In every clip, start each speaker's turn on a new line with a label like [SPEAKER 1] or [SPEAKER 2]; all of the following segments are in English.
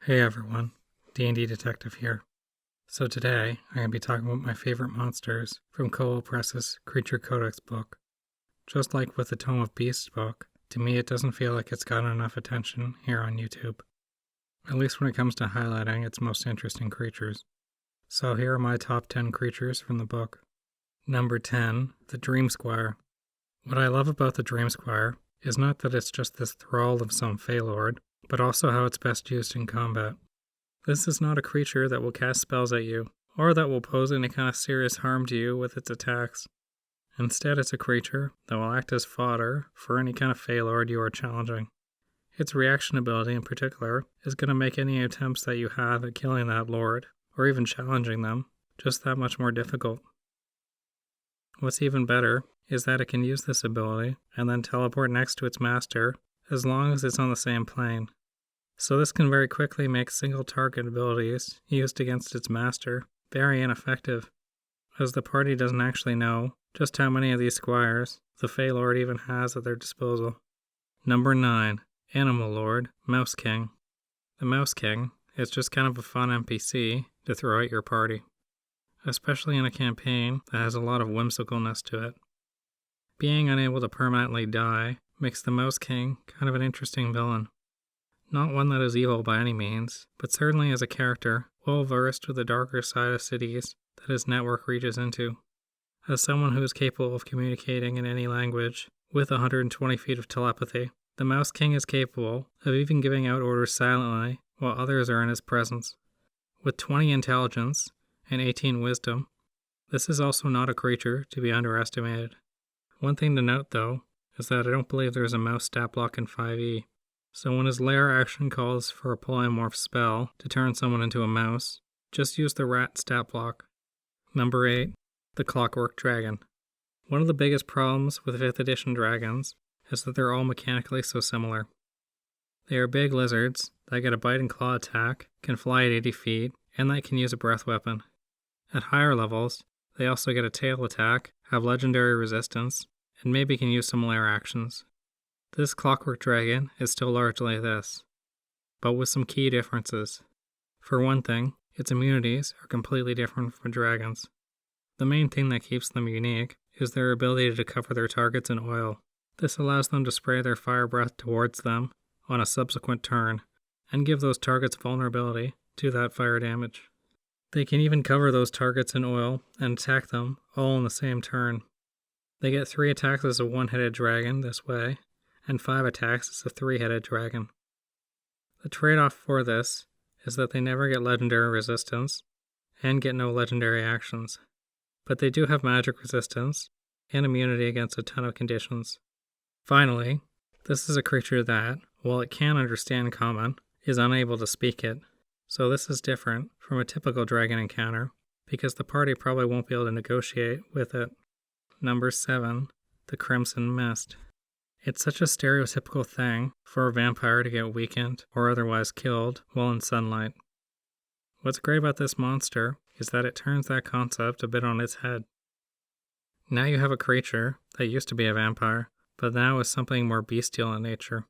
[SPEAKER 1] Hey everyone, D&D Detective here. So today, I'm going to be talking about my favorite monsters from Kobold Press's Creature Codex book. Just like with the Tome of Beasts book, to me it doesn't feel like it's gotten enough attention here on YouTube. At least when it comes to highlighting its most interesting creatures. So here are my top 10 creatures from the book. Number 10, the Dream Squire. What I love about the Dream Squire is not that it's just this thrall of some Fey Lord, but also how it's best used in combat. This is not a creature that will cast spells at you, or that will pose any kind of serious harm to you with its attacks. Instead, it's a creature that will act as fodder for any kind of Fey Lord you are challenging. Its reaction ability in particular is going to make any attempts that you have at killing that lord, or even challenging them, just that much more difficult. What's even better is that it can use this ability and then teleport next to its master as long as it's on the same plane. So this can very quickly make single target abilities used against its master very ineffective, as the party doesn't actually know just how many of these squires the Fey Lord even has at their disposal. Number 9. Animal Lord, Mouse King. The Mouse King is just kind of a fun NPC to throw at your party, especially in a campaign that has a lot of whimsicalness to it. Being unable to permanently die makes the Mouse King kind of an interesting villain. Not one that is evil by any means, but certainly as a character well versed with the darker side of cities that his network reaches into. As someone who is capable of communicating in any language with 120 feet of telepathy, the Mouse King is capable of even giving out orders silently while others are in his presence. With 20 intelligence and 18 wisdom, this is also not a creature to be underestimated. One thing to note though is that I don't believe there is a mouse stat block in 5e. So when his lair action calls for a polymorph spell to turn someone into a mouse, just use the rat stat block. Number 8. The Clockwork Dragon. One of the biggest problems with 5th edition dragons is that they're all mechanically so similar. They are big lizards that get a bite and claw attack, can fly at 80 feet, and that can use a breath weapon. At higher levels, they also get a tail attack, have legendary resistance, and maybe can use some lair actions. This Clockwork Dragon is still largely this, but with some key differences. For one thing, its immunities are completely different from dragons. The main thing that keeps them unique is their ability to cover their targets in oil. This allows them to spray their fire breath towards them on a subsequent turn, and give those targets vulnerability to that fire damage. They can even cover those targets in oil and attack them all in the same turn. They get 3 attacks as a one-headed dragon this way, and 5 attacks as a 3-headed dragon. The trade-off for this is that they never get legendary resistance, and get no legendary actions. But they do have magic resistance, and immunity against a ton of conditions. Finally, this is a creature that, while it can understand common, is unable to speak it. So this is different from a typical dragon encounter, because the party probably won't be able to negotiate with it. Number 7. The Crimson Mist. It's such a stereotypical thing for a vampire to get weakened or otherwise killed while in sunlight. What's great about this monster is that it turns that concept a bit on its head. Now you have a creature that used to be a vampire, but now is something more bestial in nature.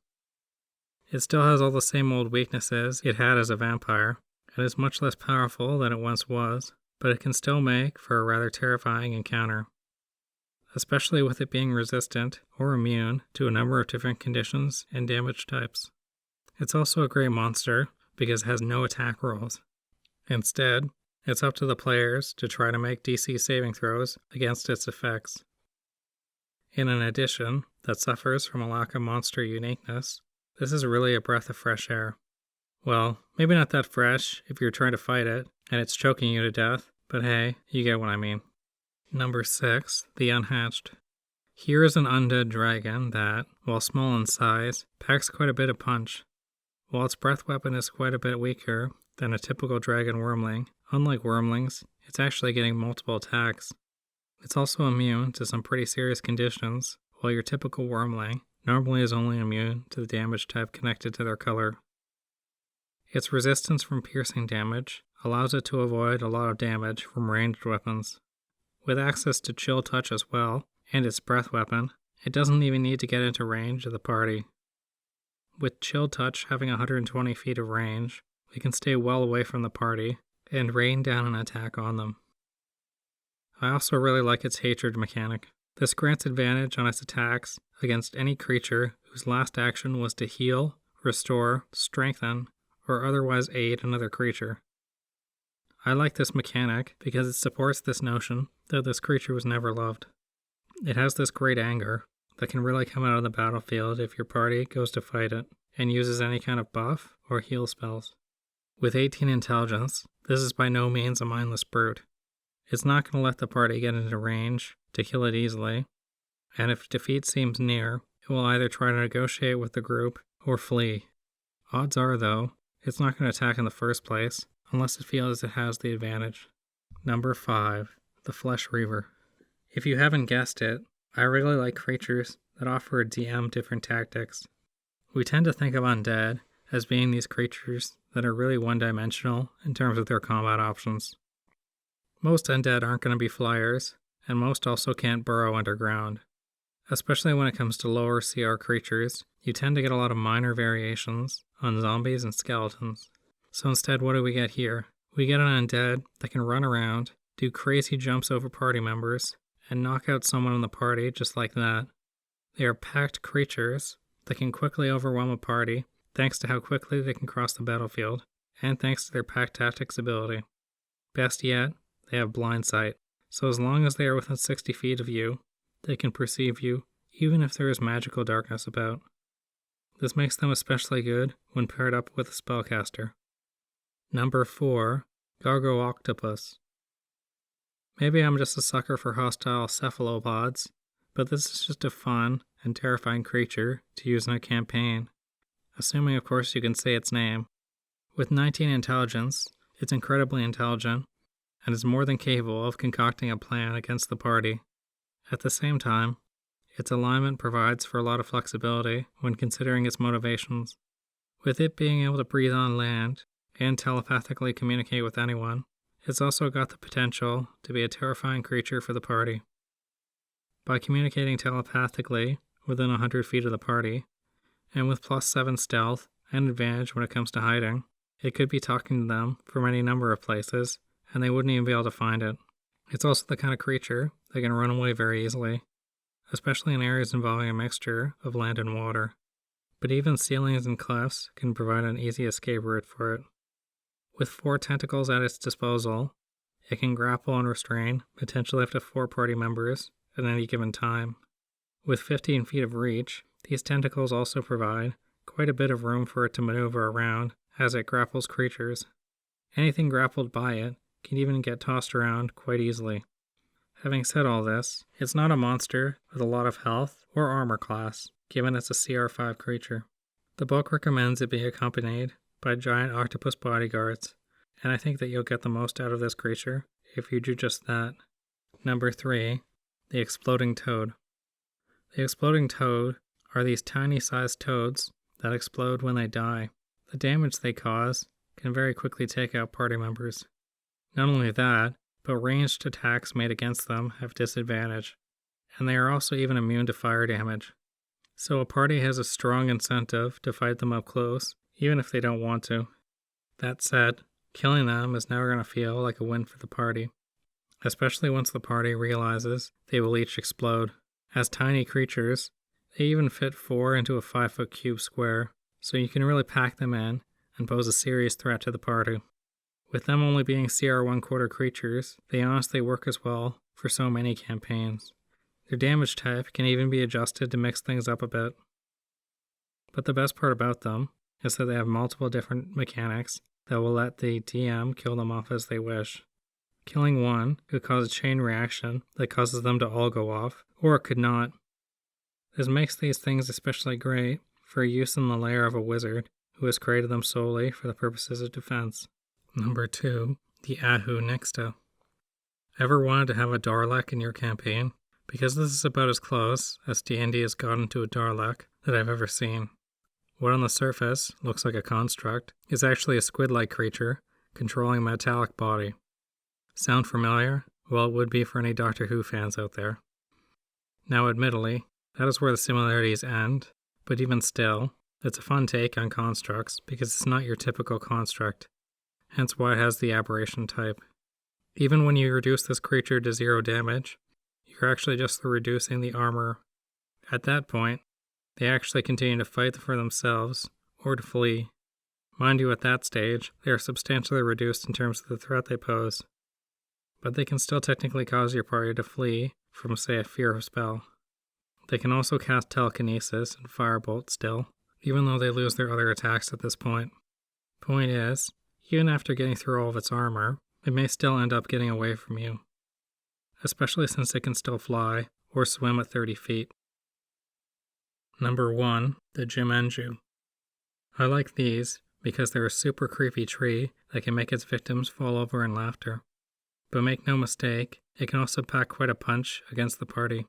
[SPEAKER 1] It still has all the same old weaknesses it had as a vampire, and is much less powerful than it once was, but it can still make for a rather terrifying encounter, especially with it being resistant or immune to a number of different conditions and damage types. It's also a great monster because it has no attack rolls. Instead, it's up to the players to try to make DC saving throws against its effects. In an addition that suffers from a lack of monster uniqueness, this is really a breath of fresh air. Well, maybe not that fresh if you're trying to fight it and it's choking you to death, but hey, you get what I mean. Number 6. The Unhatched. Here is an undead dragon that, while small in size, packs quite a bit of punch. While its breath weapon is quite a bit weaker than a typical dragon wormling, unlike wormlings, it's actually getting multiple attacks. It's also immune to some pretty serious conditions, while your typical wormling normally is only immune to the damage type connected to their color. Its resistance from piercing damage allows it to avoid a lot of damage from ranged weapons. With access to chill touch as well, and its breath weapon, it doesn't even need to get into range of the party. With chill touch having 120 feet of range, we can stay well away from the party and rain down an attack on them. I also really like its hatred mechanic. This grants advantage on its attacks against any creature whose last action was to heal, restore, strengthen, or otherwise aid another creature. I like this mechanic because it supports this notion that this creature was never loved. It has this great anger that can really come out of the battlefield if your party goes to fight it and uses any kind of buff or heal spells. With 18 intelligence, this is by no means a mindless brute. It's not going to let the party get into range to kill it easily, and if defeat seems near, it will either try to negotiate with the group or flee. Odds are, though, it's not going to attack in the first place unless it feels it has the advantage. Number 5. The Flesh Reaver. If you haven't guessed it, I really like creatures that offer a DM different tactics. We tend to think of undead as being these creatures that are really one-dimensional in terms of their combat options. Most undead aren't going to be flyers, and most also can't burrow underground. Especially when it comes to lower CR creatures, you tend to get a lot of minor variations on zombies and skeletons. So instead, what do we get here? We get an undead that can run around, do crazy jumps over party members, and knock out someone in the party just like that. They are packed creatures that can quickly overwhelm a party thanks to how quickly they can cross the battlefield, and thanks to their pack tactics ability. Best yet, they have blind sight, so as long as they are within 60 feet of you, they can perceive you, even if there is magical darkness about. This makes them especially good when paired up with a spellcaster. Number 4. Gargoctopus. Maybe I'm just a sucker for hostile cephalopods, but this is just a fun and terrifying creature to use in a campaign, assuming of course you can say its name. With 19 intelligence, it's incredibly intelligent, and is more than capable of concocting a plan against the party. At the same time, its alignment provides for a lot of flexibility when considering its motivations. With it being able to breathe on land and telepathically communicate with anyone, it's also got the potential to be a terrifying creature for the party. By communicating telepathically within 100 feet of the party, and with +7 stealth and advantage when it comes to hiding, it could be talking to them from any number of places, and they wouldn't even be able to find it. It's also the kind of creature that can run away very easily, especially in areas involving a mixture of land and water. But even ceilings and cliffs can provide an easy escape route for it. With 4 tentacles at its disposal, it can grapple and restrain potentially up to 4 party members at any given time. With 15 feet of reach, these tentacles also provide quite a bit of room for it to maneuver around as it grapples creatures. Anything grappled by it can even get tossed around quite easily. Having said all this, it's not a monster with a lot of health or armor class, given it's a CR5 creature. The book recommends it be accompanied by giant octopus bodyguards, and I think that you'll get the most out of this creature if you do just that. Number 3. The Exploding Toad. The Exploding Toad are these tiny-sized toads that explode when they die. The damage they cause can very quickly take out party members. Not only that, but ranged attacks made against them have disadvantage, and they are also even immune to fire damage. So a party has a strong incentive to fight them up close, even if they don't want to. That said, killing them is never going to feel like a win for the party, especially once the party realizes they will each explode. As tiny creatures, they even fit 4 into a 5-foot cube square, so you can really pack them in and pose a serious threat to the party. With them only being CR 1/4 creatures, they honestly work as well for so many campaigns. Their damage type can even be adjusted to mix things up a bit. But the best part about them is that they have multiple different mechanics that will let the DM kill them off as they wish. Killing one could cause a chain reaction that causes them to all go off, or it could not. This makes these things especially great for use in the lair of a wizard who has created them solely for the purposes of defense. Number 2. The Ahu-Nixta. Ever wanted to have a Darlek in your campaign? Because this is about as close as D&D has gotten to a Darlek that I've ever seen. What on the surface looks like a construct is actually a squid-like creature controlling a metallic body. Sound familiar? Well, it would be for any Doctor Who fans out there. Now, admittedly, that is where the similarities end, but even still, It's a fun take on constructs because it's not your typical construct, hence why it has the aberration type. Even when you reduce this creature to 0 damage, you're actually just reducing the armor. At that point, they actually continue to fight for themselves or to flee. Mind you, at that stage, they are substantially reduced in terms of the threat they pose, but they can still technically cause your party to flee from, say, a fear spell. They can also cast telekinesis and firebolt still, even though they lose their other attacks at this point. Point is, even after getting through all of its armor, it may still end up getting away from you, especially since it can still fly or swim at 30 feet. Number 1, the Jinmenju. I like these because they're a super creepy tree that can make its victims fall over in laughter. But make no mistake, it can also pack quite a punch against the party,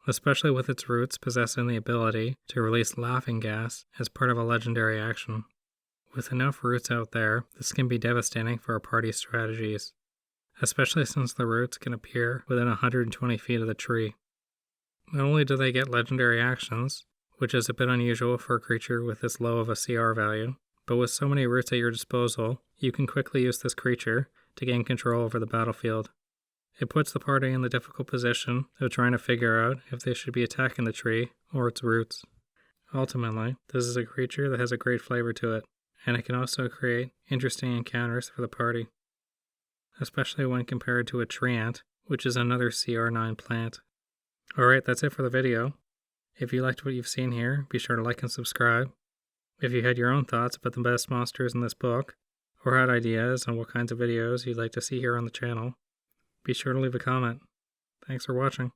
[SPEAKER 1] especially with its roots possessing the ability to release laughing gas as part of a legendary action. With enough roots out there, this can be devastating for a party's strategies, especially since the roots can appear within 120 feet of the tree. Not only do they get legendary actions, which is a bit unusual for a creature with this low of a CR value, but with so many roots at your disposal, you can quickly use this creature to gain control over the battlefield. It puts the party in the difficult position of trying to figure out if they should be attacking the tree or its roots. Ultimately, this is a creature that has a great flavor to it, and it can also create interesting encounters for the party, especially when compared to a tree ant, which is another CR9 plant. Alright, that's it for the video. If you liked what you've seen here, be sure to like and subscribe. If you had your own thoughts about the best monsters in this book, or had ideas on what kinds of videos you'd like to see here on the channel, be sure to leave a comment. Thanks for watching.